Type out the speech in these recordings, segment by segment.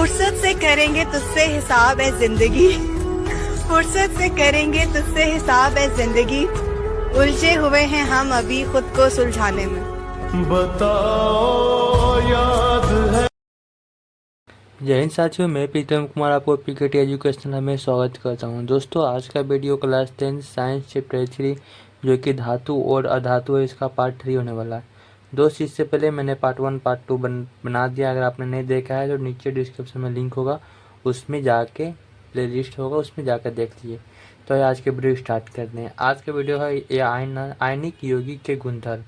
फुर्सत से करेंगे तुझसे हिसाब है जिंदगी, फुर्सत से करेंगे तुझसे हिसाब है जिंदगी, उलझे हुए हैं हम अभी खुद को सुलझाने में। बताओ याद है। जय हिंद साथियों, मैं प्रीतम कुमार आपको पीकेटी एजुकेशनल में स्वागत करता हूं। दोस्तों, आज का वीडियो क्लास 10 साइंस चैप्टर 3 जो कि धातु और अधातु है, इसका पार्ट 3 होने वाला है। दोस्त, इससे पहले मैंने पार्ट 1 पार्ट 2 बना दिया। अगर आपने नहीं देखा है तो नीचे डिस्क्रिप्शन में लिंक होगा, उसमें जाके प्ले लिस्ट होगा, उसमें जाकर देख लीजिए। तो आज के वीडियो स्टार्ट करते हैं। आज का वीडियो है ये आयनिक यौगिक के गुणधर्म।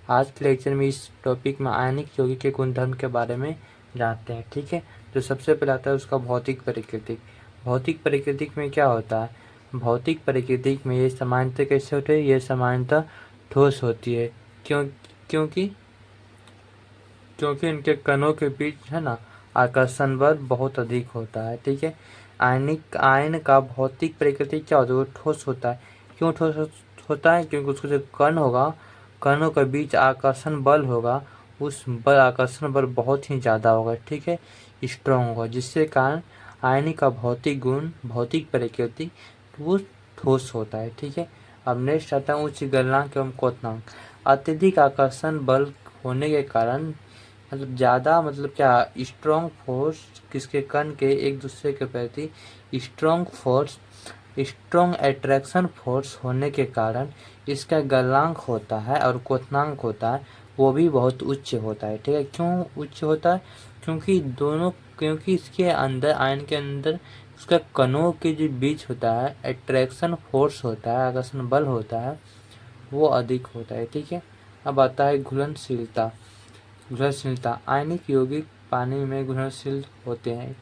आज के लेक्चर में इस टॉपिक में आयनिक यौगिक के गुणधर्म के बारे में जानते हैं। ठीक है, तो सबसे पहले आता है उसका भौतिक प्रकृतिक। भौतिक प्रकृतिक में क्या होता है? भौतिक प्रकृतिक में ये सामान्यतः कैसे होते हैं? ये सामान्यतः ठोस होती है। क्योंकि क्योंकि इनके कणों के बीच है ना आकर्षण बल बहुत अधिक होता है। ठीक है, आयन का भौतिक प्रकृति क्या होता है? वो ठोस होता है। क्यों ठोस होता है? क्योंकि उसका जो कण होगा, कणों के बीच आकर्षण बल होगा, उस बल आकर्षण बल बहुत ही ज़्यादा होगा। ठीक है, स्ट्रॉन्ग होगा, जिससे कारण आयन का भौतिक गुण, भौतिक प्रकृति वो ठोस होता है। ठीक है, अब नेक्स्ट आता है उच्च गलनांक एवं क्वथनांक। अत्यधिक आकर्षण बल होने के कारण मतलब ज़्यादा मतलब क्या स्ट्रॉन्ग फोर्स किसके कण के एक दूसरे के प्रति strong force, strong attraction force होने के कारण इसका गलनांक होता है और क्वथनांक होता है, वो भी बहुत उच्च होता है। ठीक है, क्यों उच्च होता है? क्योंकि इसके अंदर, आयन के अंदर उसका कणों के जो बीच होता है अट्रैक्शन फोर्स होता है, आकर्षण बल होता है, वो अधिक होता है। ठीक है, अब आता है घुलनशीलता। घुलनशीलता, आयनिक यौगिक पानी में घुलनशील होते हैं।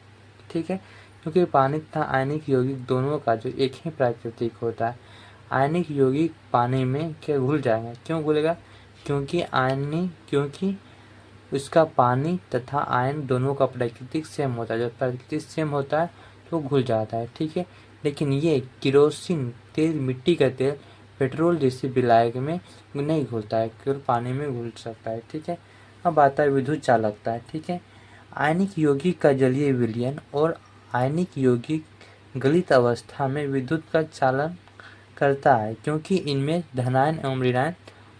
ठीक है, क्योंकि पानी तथा आयनिक यौगिक दोनों का जो एक ही प्राकृतिक होता है। आयनिक यौगिक पानी में क्या घुल जाएगा? क्यों घुलेगा? क्योंकि उसका पानी तथा आयन दोनों का प्राकृतिक सेम होता है। जब प्राकृतिक सेम होता है तो घुल जाता है। ठीक है, लेकिन ये केरोसिन तेल, मिट्टी का तेल, पेट्रोल जैसे विलायक में नहीं घुलता है, केवल पानी में घुल सकता है। ठीक है, अब आता है विद्युत चालकता है। ठीक है, आयनिक यौगिक का जलीय विलयन और आयनिक यौगिक गलित अवस्था में विद्युत का चालन करता है, क्योंकि इनमें धनायन एवं ऋणायन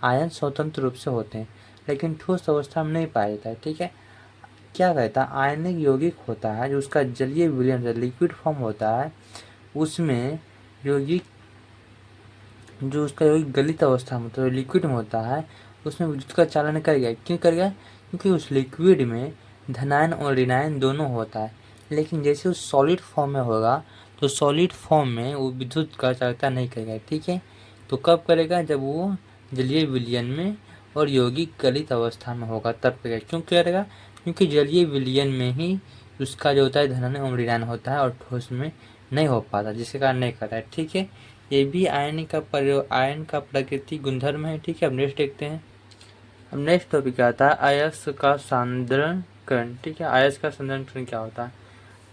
आयन स्वतंत्र रूप से होते हैं, लेकिन ठोस अवस्था में नहीं पाया जाता है। ठीक है, क्या कहता है? आयनिक यौगिक होता है जो उसका जलीय विलयन लिक्विड फॉर्म होता है, उसमें यौगिक जो उसका यौगिक गलित अवस्था में तो लिक्विड में होता है, उसमें विद्युत का चालन करेगा। क्यों करेगा? क्योंकि उस लिक्विड में धनायन और ऋणायन दोनों होता है, लेकिन जैसे उस सॉलिड फॉर्म में होगा तो सॉलिड फॉर्म में वो विद्युत का चालकता नहीं करेगा। ठीक है, तो कब करेगा? जब वो जलीय विलयन में और यौगिक गलित अवस्था में होगा तब करेगा। क्यों करेगा? क्योंकि जलीय विलयन में ही उसका जो होता है धनायन और ऋणायन होता है और ठोस में नहीं हो पाता, जिसके कारण नहीं करता है। ठीक है, ये भी आयन का प्राकृतिक गुणधर्म है। ठीक है, अब नेक्स्ट देखते हैं। अब नेक्स्ट टॉपिक आता है अयस्क का सांद्रणकरण। ठीक है, अयस्क का सांद्रणकरण क्या होता है?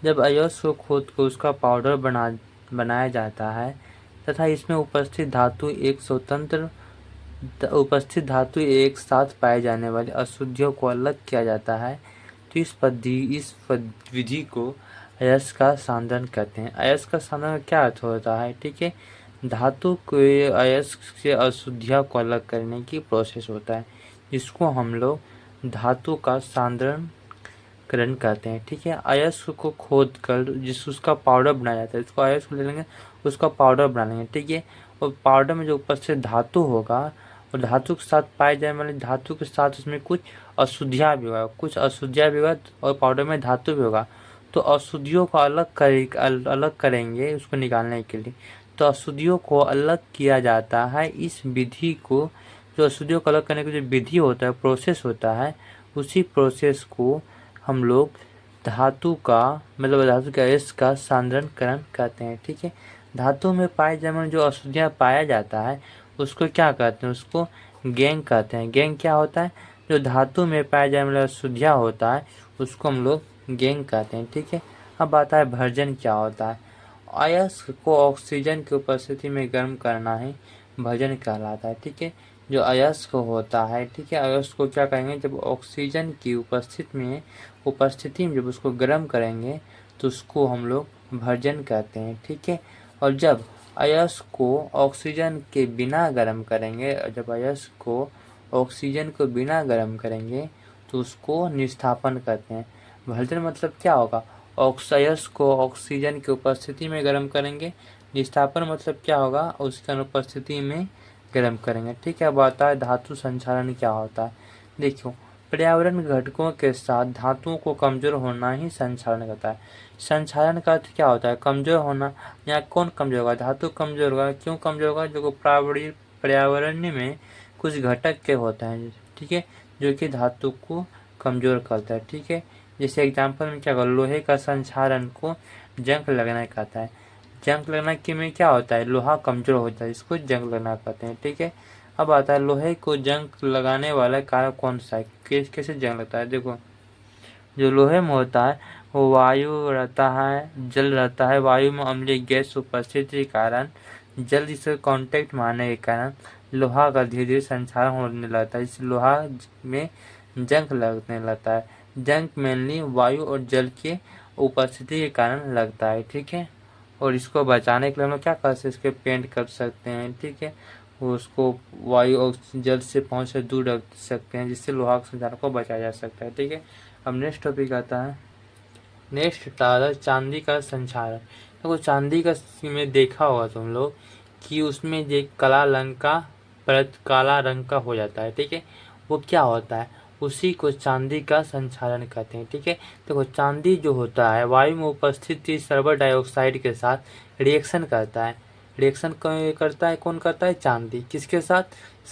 जब अयस्क को खोद कर उसका पाउडर बनाया जाता है तथा इसमें उपस्थित धातु एक साथ पाए जाने वाली अशुद्धियों को अलग किया जाता है, तो इस विधि को अयस्क का सांद्रण कहते हैं। अयस्क का सांद्रण क्या अर्थ होता है? ठीक है, धातु के अयस्क से अशुद्धियों को अलग करने की प्रोसेस होता है, जिसको हम लोग धातु का सांद्रण करण कहते हैं। ठीक है, अयस्क को खोद कर उसका पाउडर बनाया जाता है, इसको अयस्क ले लेंगे, उसका पाउडर बना लेंगे। ठीक है, और पाउडर में जो उपस्थित धातु होगा और धातु के साथ पाए जाने वाले धातु के साथ उसमें कुछ अशुद्धियाँ भी होगा, और पाउडर में धातु भी होगा, तो अशुद्धियों को अलग करेंगे उसको निकालने के लिए। तो अशुद्धियों को अलग किया जाता है। इस विधि को, जो अशुद्धियों को अलग करने का जो विधि होता है, प्रोसेस होता है, उसी प्रोसेस को हम लोग धातु के अयस्क का सांद्रणकरण कहते हैं। ठीक है, धातु में पाए जाने वाले जो अशुद्धियाँ पाया जाता है उसको क्या कहते हैं? उसको गैंग कहते हैं। गैंग क्या होता है? जो धातु में पाए जाने वाला अशुद्धियाँ होता है उसको हम लोग गैंग कहते हैं। ठीक है, अब आता है भर्जन क्या होता है? अयस्क को ऑक्सीजन की उपस्थिति में गर्म करना ही भर्जन कहलाता है। ठीक है, जो अयस्क होता है, ठीक है, अयस्क को क्या करेंगे, जब ऑक्सीजन की उपस्थिति में जब उसको गर्म करेंगे तो उसको हम लोग भर्जन कहते हैं, ठीक है। और जब अयस्क को ऑक्सीजन के बिना गर्म करेंगे, जब अयस्क को ऑक्सीजन को बिना गर्म करेंगे तो उसको निस्थापन कहते हैं। भर्जन मतलब क्या होगा, अयस्क को ऑक्सीजन की उपस्थिति में गर्म करेंगे, निस्थापन मतलब क्या होगा, उसकी अनुपस्थिति में गर्म करेंगे, ठीक है। अब आता है धातु संचालन क्या होता है। देखो, पर्यावरण घटकों के साथ धातुओं को कमजोर होना ही संचालन करता है। संचालन का अर्थ क्या होता है, कमजोर होना। यहाँ कौन कमजोर होगा, धातु कमजोर होगा। क्यों कमजोर होगा, जो पर्यावरण में कुछ घटक के होते हैं, ठीक है, जो कि धातु को कमजोर करता है, ठीक है। जैसे एग्जाम्पल में क्या होगा, लोहे का संचालन को जंग लगना कहता है। जंग लगना के में क्या होता है, लोहा कमजोर होता है, इसको जंग लगना कहते हैं, ठीक है। अब आता है लोहे को जंग लगाने वाला कारक कौन सा है, कैसे जंग लगता है। देखो, जो लोहे में होता है वो वायु रहता है, जल रहता है। वायु में अम्लीय गैस उपस्थिति के कारण, जल्द से कांटेक्ट में आने के कारण लोहा का धीरे धीरे संचालन होने लगता है, इससे लोहा में जंग लगने लगता है। जंग मेनली वायु और जल के उपस्थिति के कारण लगता है, ठीक है। और इसको बचाने के लिए हम लोग क्या कर सकते हैं, इसके पेंट कर सकते हैं, ठीक है। उसको वायु और जल से पहुँच से दूर रख सकते हैं, जिससे लोहा के संचालन को बचाया जा सकता है, ठीक है। अब नेक्स्ट टॉपिक आता है, नेक्स्ट आता है चांदी का संचालन। देखो, चांदी का में देखा होगा तुम लोग कि उसमें एक काला रंग का हो जाता है, ठीक है। वो क्या होता है, उसी को चांदी का संचालन कहते हैं, ठीक है। देखो, चांदी जो होता है वायु में उपस्थित सल्फर डाइऑक्साइड के साथ रिएक्शन करता है। रिएक्शन करता है, कौन करता है, चांदी। किसके साथ,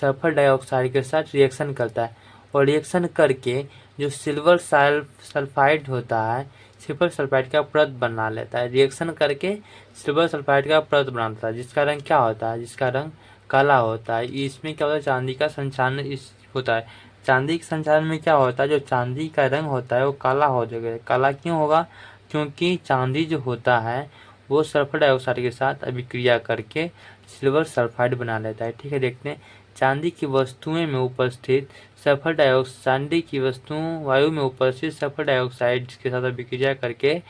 सल्फर डाइऑक्साइड के साथ रिएक्शन करता है। और रिएक्शन करके जो सिल्वर सल्फाइड होता है, सिल्वर सल्फाइड का परत बना लेता है। रिएक्शन करके सिल्वर सल्फाइड का परत बनाता है, जिसका रंग क्या होता है, जिसका रंग काला होता है। इसमें क्या होता है, चांदी का संचालन इस होता है। चांदी के संचालन में क्या होता है, जो चांदी का रंग होता है वो काला हो जाएगा। काला क्यों होगा, क्योंकि चांदी जो होता है वो सल्फर डाइऑक्साइड के साथ अभिक्रिया करके सिल्वर सल्फाइड बना लेता है, ठीक है। देखते हैं, चांदी की वस्तुएं में उपस्थित सल्फर डाइऑक्साइड, चांदी की वस्तुओं वायु में उपस्थित सल्फर डाइऑक्साइड के साथ अभिक्रिया करके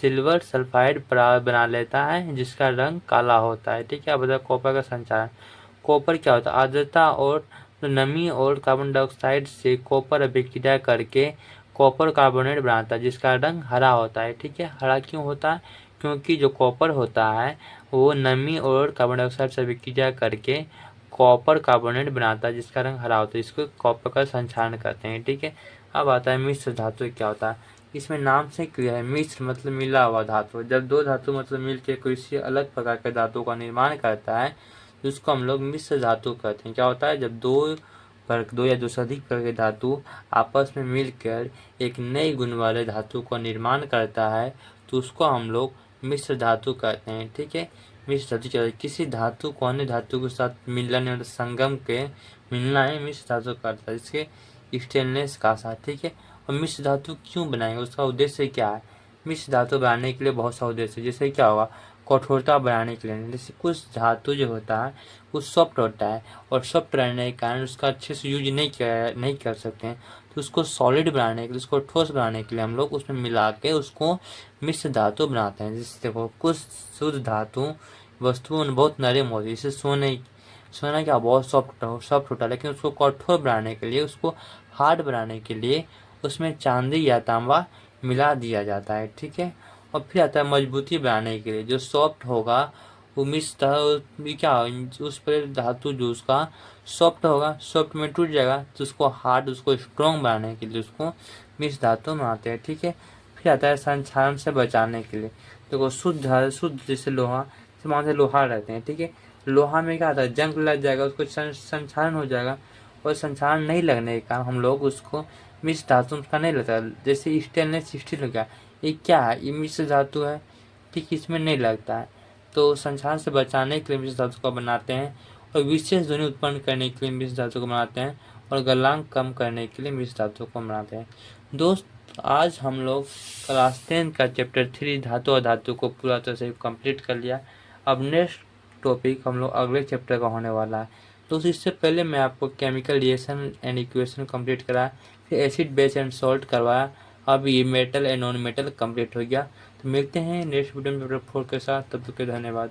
सिल्वर सल्फाइड बना लेता है, जिसका रंग काला होता है, ठीक है। अब बताओ कॉपर का संचालन। कॉपर क्या होता है, आर्द्रता और नमी और कार्बन डाइऑक्साइड से कॉपर अभिक्रिया करके कॉपर कार्बोनेट बनाता है, जिसका रंग हरा होता है, ठीक है। हरा क्यों होता है, क्योंकि जो कॉपर होता है वो नमी और कार्बन डाइऑक्साइड से अभिक्रिया करके कॉपर कार्बोनेट बनाता है, जिसका रंग हरा होता है। इसको कॉपर का संचालन करते हैं, ठीक है। अब आता है मिश्र धातु क्या होता है। इसमें नाम से क्लियर है, मिश्र मतलब मिला हुआ धातु। जब दो धातु मतलब मिलकर किसी अलग प्रकार के धातु का निर्माण करता है तो उसको हम लोग मिश्र धातु कहते हैं। क्या होता है, जब दो या दो से अधिक प्रकार के धातु आपस में मिलकर एक नई गुण वाले धातु का निर्माण करता है तो उसको हम लोग मिश्र धातु कहते हैं, ठीक है। मिश्र धातु क्या है, किसी धातु को अन्य धातु के साथ मिलने और संगम के मिलना है मिश्र धातु करता है, इसके स्टेनलेस का साथ, ठीक है। और मिश्र धातु क्यों बनाएंगे, उसका उद्देश्य क्या है। मिश्र धातु बनाने के लिए बहुत सा उद्देश्य, जैसे क्या होगा, कठोरता बढ़ाने के लिए। जैसे कुछ धातु जो होता है वो सॉफ्ट होता है और सॉफ्ट रहने के कारण उसका अच्छे से यूज नहीं कर सकते हैं, तो उसको सॉलिड बनाने के लिए, उसको ठोस बनाने के लिए हम लोग उसमें मिला के उसको मिश्र धातु बनाते हैं। जैसे देखो, कुछ शुद्ध धातु वस्तुओं बहुत नरम होती है, जैसे सोना क्या बहुत सॉफ्ट होता है, लेकिन उसको कठोर बनाने के लिए, उसको हार्ड बनाने के लिए उसमें चांदी या तांबा मिला दिया जाता है, ठीक है। और फिर आता है मजबूती बनाने के लिए, जो सॉफ्ट होगा वो क्या उस पर धातु जो उसका सॉफ्ट होगा, सॉफ्ट में टूट जाएगा तो उसको हार्ड, उसको स्ट्रॉन्ग बनाने के लिए उसको मिश्र धातु बनाते हैं, ठीक है। फिर आता है संक्षारण से बचाने के लिए। देखो, शुद्ध जैसे लोहा से मान से लोहा रहते हैं, ठीक है। लोहा में क्या आता है, जंग लग जाएगा, उसको संक्षारण हो जाएगा, और संक्षारण नहीं लगने के कारण हम लोग उसको मिश्र धातु का नहीं लगता। जैसे स्टेनलेस स्टील हो गया, ये क्या है, ये मिश्र धातु है, ठीक, इसमें नहीं लगता है। तो संक्षारण से बचाने के लिए मिश्र धातु को बनाते हैं, और विशेष ध्वनि उत्पन्न करने के लिए मिश्र धातु को बनाते हैं, और गलनांक कम करने के लिए मिश्र धातु को बनाते हैं। दोस्त, आज हम लोग क्लास 10 का चैप्टर 3 धातु और धातु को पूरा तरह से कंप्लीट कर लिया। अब नेक्स्ट टॉपिक हम लोग अगले चैप्टर का होने वाला है, तो इससे पहले मैं आपको chemical reaction and equation complete कराया, फिर एसिड बेस एंड सॉल्ट करवाया, अब ये metal and non metal complete हो गया। तो मिलते हैं नेक्स्ट वीडियो में पेपर 4 के साथ, तब तक के धन्यवाद।